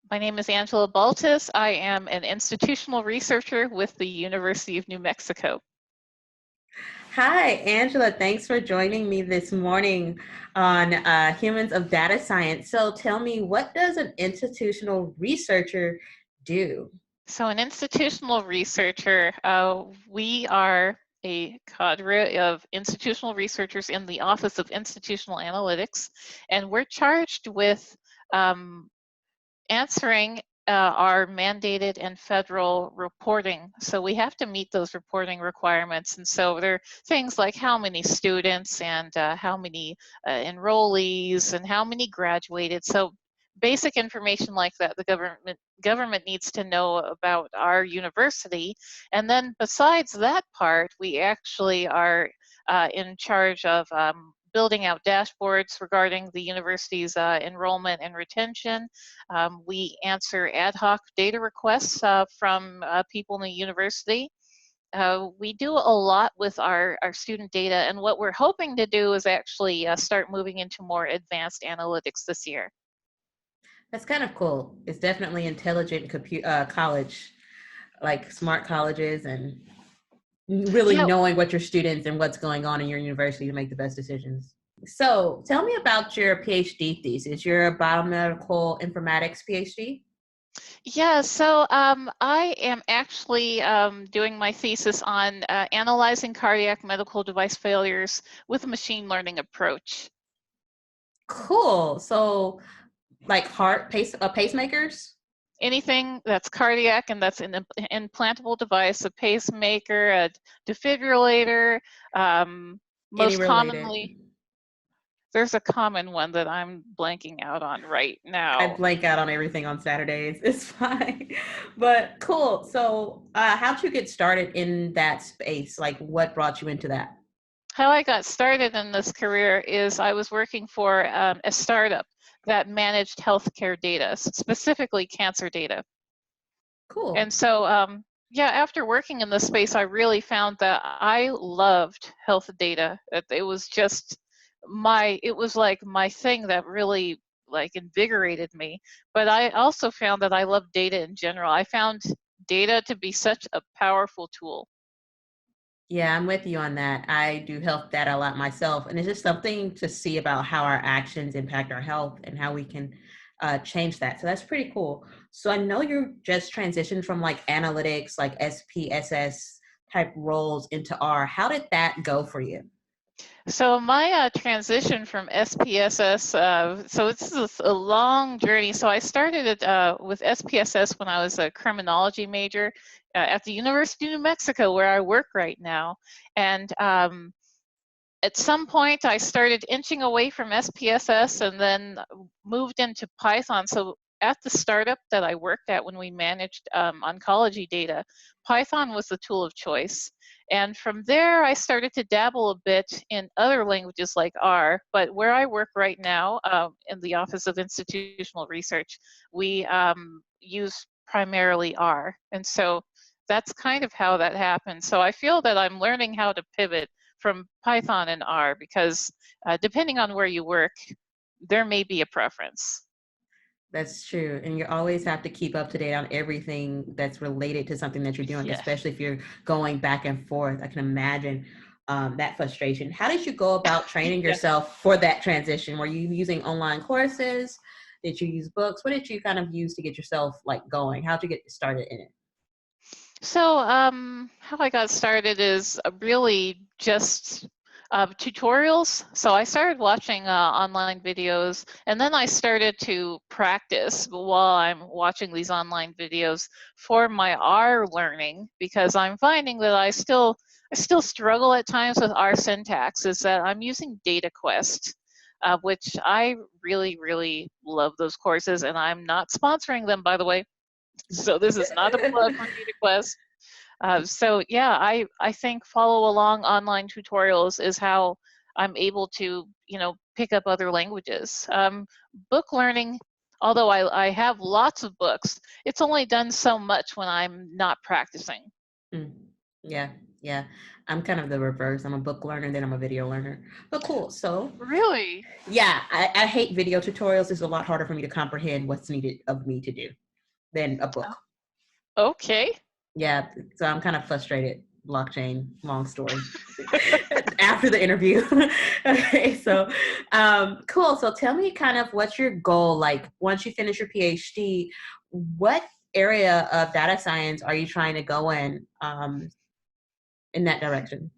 My name is Angela Baltes. I am an institutional researcher with the University of New Mexico. Hi, Angela. Thanks for joining me this morning on Humans of Data Science. So tell me, what does an institutional researcher do? So an institutional researcher, we are a cadre of institutional researchers in the Office of Institutional Analytics, and we're charged with um, answering our mandated and federal reporting. So we have to meet those reporting requirements. And so there are things like how many students and how many enrollees and how many graduated. So basic information like that the government needs to know about our university. And then besides that part, we actually are in charge of building out dashboards regarding the university's enrollment and retention. We answer ad hoc data requests from people in the university. We do a lot with our student data, and what we're hoping to do is actually start moving into more advanced analytics this year. That's kind of cool. It's definitely intelligent college, like smart colleges, and really Yeah, knowing what your students and what's going on in your university to make the best decisions. So tell me about your PhD thesis. You're a biomedical informatics PhD? yeah. So I am actually doing my thesis on analyzing cardiac medical device failures with a machine learning approach. Cool. So like pacemakers? Anything that's cardiac and that's an implantable device, a pacemaker, a defibrillator, Any most related? commonly, there's a common one that I'm blanking out on right I now. blank out on everything on Saturdays. It's fine. But cool. So, how'd you get started in that space? Like, what brought you into that? How I got started in this career is I was working for a startup that managed healthcare data, specifically cancer data. Cool. And so, yeah, after working in this space, I really found that I loved health data. It was just it was like my thing that really like invigorated me. But I also found that I love data in general. I found data to be such a powerful tool. Yeah, I'm with you on that. I do health data a lot myself, and it's just something to see about how our actions impact our health and how we can change that. So that's pretty cool. So I know you just transitioned from like analytics, like SPSS type roles into R. How did that go for you? So my transition from SPSS, so this is a long journey. So I started it with SPSS when I was a criminology major at the University of New Mexico, where I work right now. And at some point, I started inching away from SPSS and then moved into Python. So at the startup that I worked at when we managed oncology data, Python was the tool of choice. And from there, I started to dabble a bit in other languages like R. But where I work right now, in the Office of Institutional Research, we use primarily R. And so that's kind of how that happened. So I feel that I'm learning how to pivot from Python and R because depending on where you work, there may be a preference. That's true. And you always have to keep up to date on everything that's related to something that you're doing, Yeah. especially if you're going back and forth. I can imagine that frustration. How did you go about training Yeah. yourself for that transition? Were you using online courses? Did you use books? What did you kind of use to get yourself like going? How'd you get started in it? So how I got started is really just tutorials. So I started watching online videos, and then I started to practice while I'm watching these online videos for my R learning because I'm finding that I still struggle at times with R syntax. Is that I'm using DataQuest. Which I really, really love those courses, and I'm not sponsoring them, by the way. So this is not a plug for DataQuest. So yeah, I think follow along online tutorials is how I'm able to, pick up other languages. Book learning, although I have lots of books, it's only done so much when I'm not practicing. Mm. Yeah, yeah. I'm kind of the reverse. I'm a book learner, then I'm a video learner. But cool. So Really? yeah, I hate video tutorials. It's a lot harder for me to comprehend what's needed of me to do than a book. Okay. Yeah, so I'm kind of frustrated. Blockchain, long story. After the interview. Okay, so cool. So tell me kind of what's your goal like once you finish your PhD, what area of data science are you trying to go in that direction?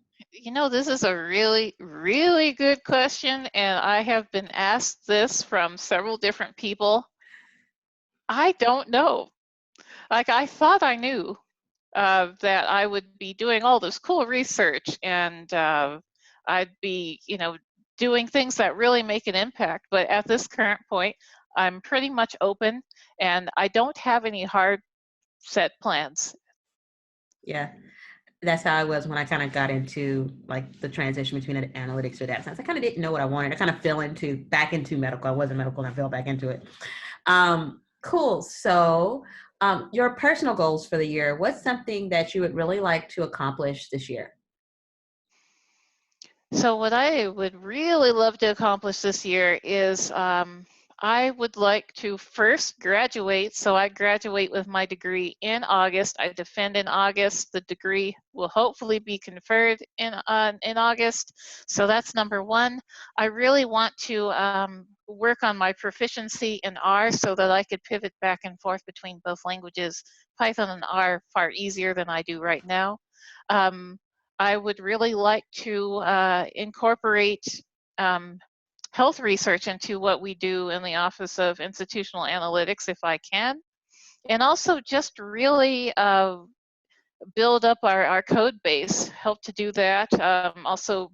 This is a really, really good question, and I have been asked this from several different people. I don't know. Like, I thought I knew that I would be doing all this cool research and I'd be, doing things that really make an impact. But at this current point, I'm pretty much open and I don't have any hard set plans. Yeah, that's how I was when I kind of got into like the transition between analytics to data science. I kind of didn't know what I wanted. I kind of fell back into medical. I wasn't medical and I fell back into it. Cool. So, your personal goals for the year, what's something that you would really like to accomplish this year? So what I would really love to accomplish this year is I would like to first graduate. So I graduate with my degree in August. I defend in August. The degree will hopefully be conferred in August. So that's number one. I really want to work on my proficiency in R so that I could pivot back and forth between both languages. Python and R far easier than I do right now. Um, I would really like to incorporate um, health research into what we do in the Office of Institutional Analytics if I can. And also just really build up our code base, help to do that. Also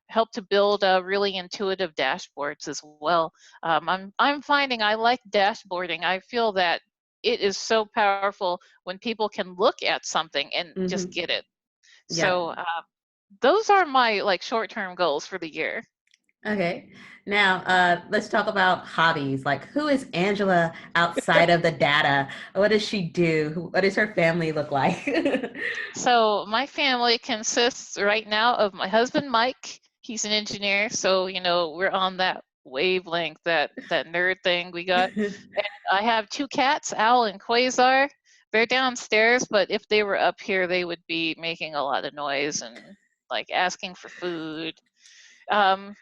help to build really intuitive dashboards as well. I'm finding I like dashboarding. I feel that it is so powerful when people can look at something and just Mm-hmm. get it. Yeah. So those are my like short-term goals for the year. Okay. Now, let's talk about hobbies. Like, who is Angela outside of the data? What does she do? What does her family look like? So my family consists right now of my husband Mike. He's an engineer, so we're on that wavelength, that nerd thing we got. And I have two cats, Owl and Quasar. They're downstairs, but if they were up here, they would be making a lot of noise and like asking for food. Um,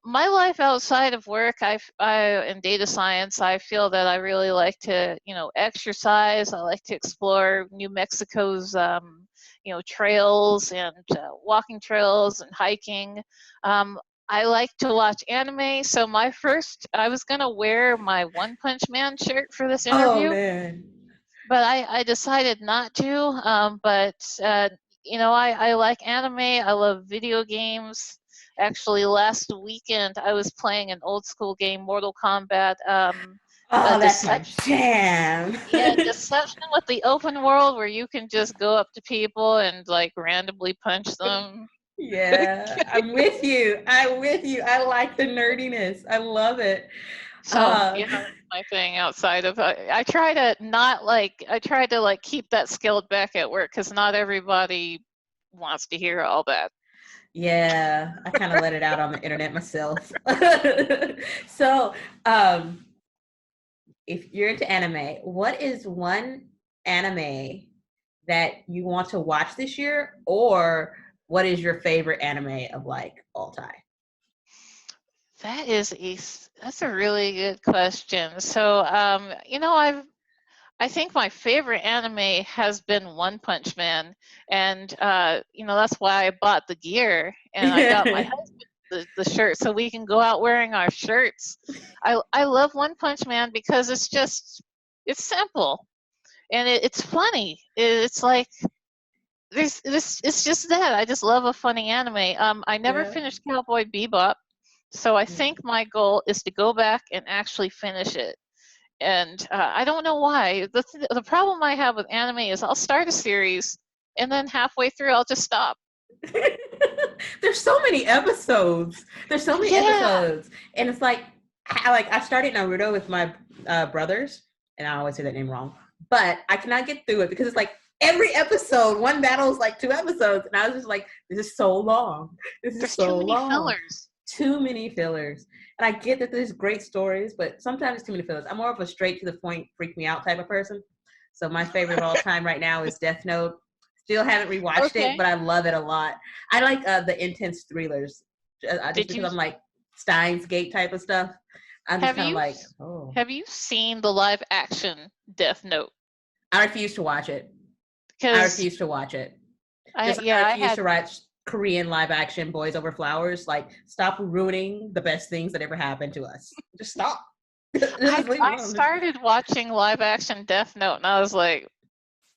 my life outside of work, in data science, I feel that I really like to, exercise. I like to explore New Mexico's, trails and walking trails and hiking. Um, I like to watch anime. So I was gonna wear my One Punch Man shirt for this Oh interview, man. but I decided not to. But I like anime. I love video games. Actually, last weekend I was playing an old school game, Mortal Kombat. A Oh, that's my deception, jam. yeah, deception with the open world where you can just go up to people and like randomly punch them. Yeah, I'm with you. I'm with you. I like the nerdiness. I love it. So Uh, yeah, that's my thing outside of I try to not like I try to like keep that scaled back at work because not everybody wants to hear all that. yeah, I kind of let it out on the internet myself. So, if you're into anime, what is one anime that you want to watch this year, or what is your favorite anime of like all time? That's a really good question. So I think my favorite anime has been One Punch Man, and that's why I bought the gear and I got my husband the shirt so we can go out wearing our shirts. I love One Punch Man because it's simple and it's funny. It's like there's this it's just that I just love a funny anime. I never Yeah. finished Cowboy Bebop, so I think my goal is to go back and actually finish it. And I don't know why. The problem I have with anime is I'll start a series and then halfway through I'll just stop. There's so many episodes. There's so many Yeah. episodes, and it's like, I started Naruto with my brothers, and I always say that name wrong, but I cannot get through it because it's like every episode, one battle is like 2 episodes. And I was just like, this is so long. This is There's too so many long. fillers. Too many fillers. And I get that there's great stories, but sometimes it's too many fillers. I'm more of a straight to the point, freak me out type of person. So my favorite of all time right now is Death Note. Still haven't rewatched it, Okay. but I love it a lot. I like the intense thrillers, just Did because you I'm like Steins Gate type of stuff. I'm just have kind of you like, oh, have you seen the live action Death Note? I refuse to watch it. I Because refuse to watch it. I Just like yeah, I I refuse had to watch Korean live action Boys Over Flowers. Like, stop ruining the best things that ever happened to us. Just stop. I Just leave it I alone. started watching live action Death Note and I was like,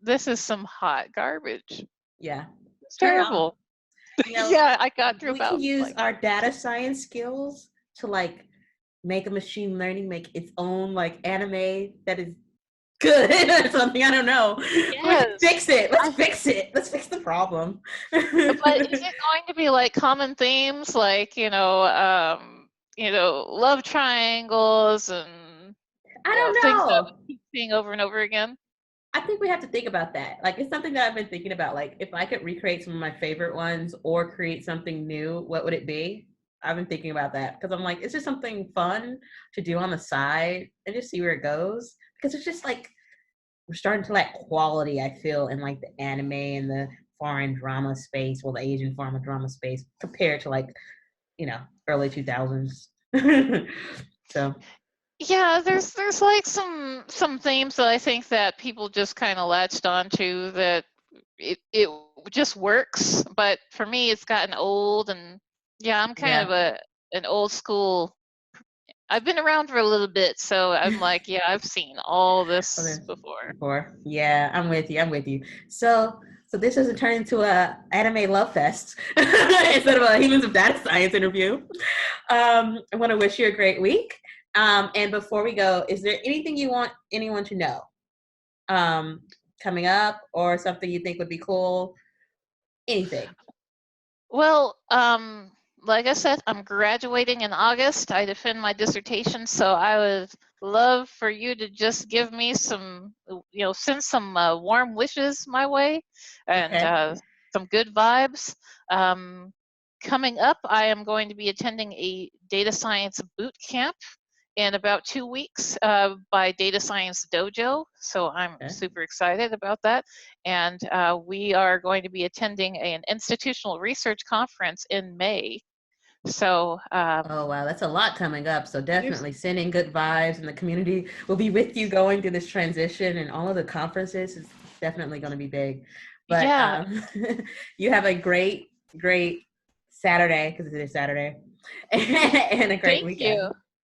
this is some hot garbage. Yeah. It's Turn it off. terrible. You know, Yeah, I got through we can about use like our data science skills to like make a machine learning make its own like anime that is good or something. I don't know. Let's yes. fix it. Let's I, fix it. Let's fix the problem. but is it going to be like common themes like, love triangles and I things don't that know. we keep seeing over and over again? I think we have to think about that. Like, it's something that I've been thinking about. Like, if I could recreate some of my favorite ones or create something new, what would it be? I've been thinking about that because I'm like, it's just something fun to do on the side and just see where it goes. Because it's just like we're starting to lack quality, I feel, in like the anime and the foreign drama space, well, the Asian foreign drama space compared to like, early 2000s. So, Yeah, there's like some themes that I think that people just kind of latched onto that it just works, but for me it's gotten old and yeah, I'm kind of yeah. an old school. I've been around for a little bit, so I'm like, yeah, I've seen all this Okay. before. Before. Yeah, I'm with you. I'm with you. So this doesn't turn into a anime love fest instead of a humans of data science interview. I want to wish you a great week. And before we go, is there anything you want anyone to know um, coming up or something you think would be cool? Anything. Well, like I said, I'm graduating in August. I defend my dissertation, so I would love for you to just give me some, send some warm wishes my way and Okay. some good vibes. Um, Coming up, I am going to be attending a data science boot camp in about 2 weeks by Data Science Dojo. So I'm Okay. super excited about that. And we are going to be attending an institutional research conference in May. So Oh, wow. That's a lot coming up. So there's, definitely sending good vibes, and the community will be with you going through this transition, and all of the conferences is definitely going to be big. But yeah, you have a great, great Saturday, because it is Saturday, and a great thank weekend. you.